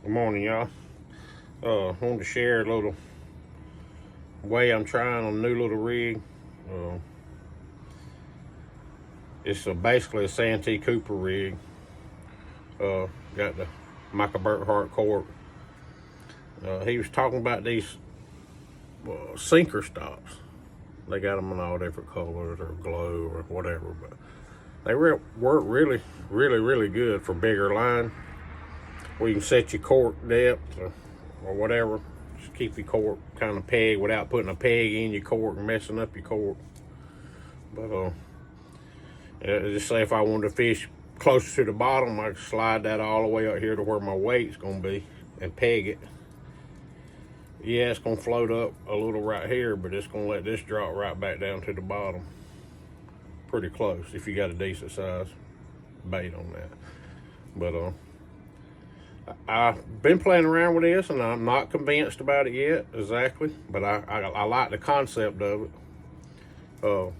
Good morning, y'all. Wanted to share a little way I'm trying on a new little rig. It's basically a Santee Cooper rig. Got the Michael Burkhart cork. He was talking about these sinker stops. They got them in all different colors or glow or whatever, but they work really good for bigger line, where you can set your cork depth or whatever. Just keep your cork kind of pegged without putting a peg in your cork and messing up your cork. But just say if I wanted to fish closer to the bottom, I could slide that all the way up here to where my weight's gonna be and peg it. Yeah, it's gonna float up a little right here, but it's gonna let this drop right back down to the bottom. Pretty close if you got a decent size bait on that. But I've been playing around with this, and I'm not convinced about it yet exactly, but I like the concept of it. Of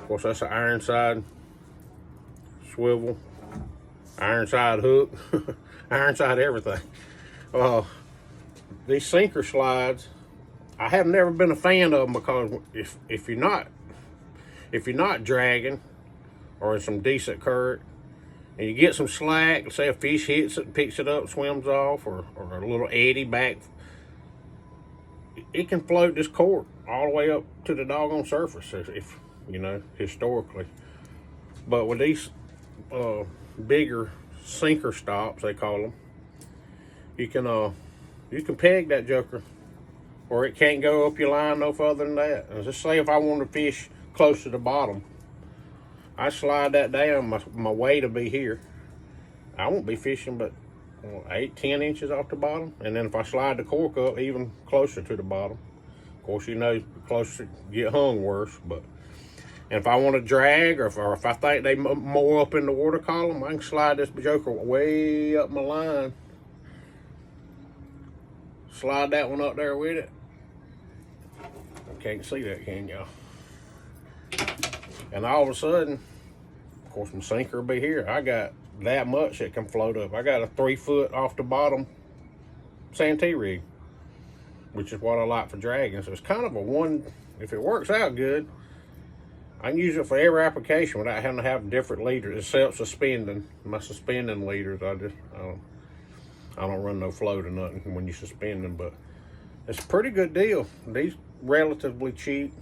course, that's an iron side swivel, iron side hook, iron side everything. These sinker slides, I have never been a fan of them, because if you're not dragging or in some decent current, and you get some slack, say a fish hits it, picks it up, swims off, or a little eddy back, it can float this cork all the way up to the doggone surface, if you know, historically. But with these bigger sinker stops, they call them, you can peg that joker, or it can't go up your line no further than that. And just say if I want to fish close to the bottom, I slide that down, my weight will be here. I won't be fishing but 8-10 inches off the bottom. And then if I slide the cork up even closer to the bottom, of course, you know, closer you get hung worse. But and if I want to drag, or if I think they more up in the water column, I can slide this joker way up my line. Slide that one up there with it. Can't see that, can y'all? And all of a sudden, of course, my sinker will be here. I got that much that can float up. I got a 3 foot off the bottom Santee rig, which is what I like for dragging. So it's kind of a one, if it works out good, I can use it for every application without having to have different leaders. It's self-suspending. My suspending leaders, I don't run no float or nothing when you suspend them, but it's a pretty good deal. These relatively cheap.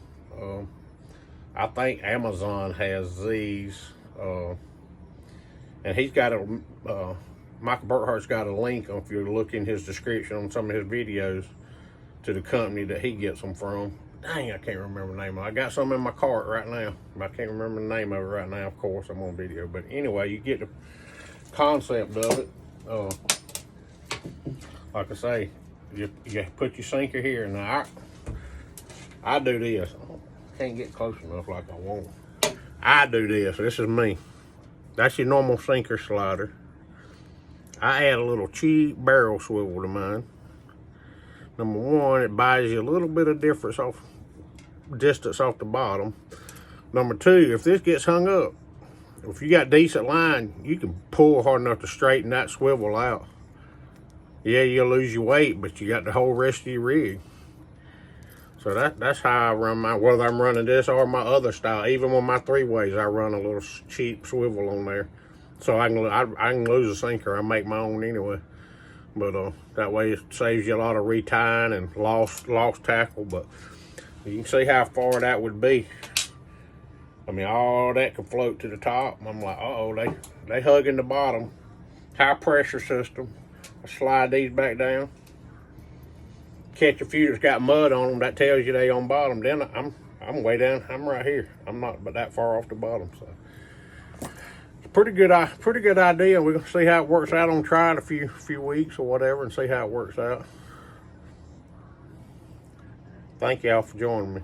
I think Amazon has these, and he's got Michael Burkhart's got a link, if you look in his description on some of his videos, to the company that he gets them from. Dang, I can't remember the name of it. I got some in my cart right now, but I can't remember the name of it right now. Of course, I'm on video, but anyway, you get the concept of it. Like I say, you put your sinker here. Now I do this. I can't get close enough like I want. I do this. This is me. That's your normal sinker slider. I add a little cheap barrel swivel to mine. Number one, it buys you a little bit of distance off the bottom. Number two, if this gets hung up, if you got decent line, you can pull hard enough to straighten that swivel out. Yeah, you'll lose your weight, but you got the whole rest of your rig. So that's how I run mine, whether I'm running this or my other style. Even with my 3-ways, I run a little cheap swivel on there. So I can lose a sinker. I make my own anyway. But that way it saves you a lot of retying and lost tackle. But you can see how far that would be. I mean, all that could float to the top. I'm like, uh-oh, they hugging the bottom. High pressure system. I slide these back down. Catch a few that's got mud on them, that tells you they on bottom. Then I'm way down. I'm right here. I'm not but that far off the bottom. So it's a pretty good idea. We're gonna see how it works out. I'm trying a few weeks or whatever and see how it works out. Thank y'all for joining me.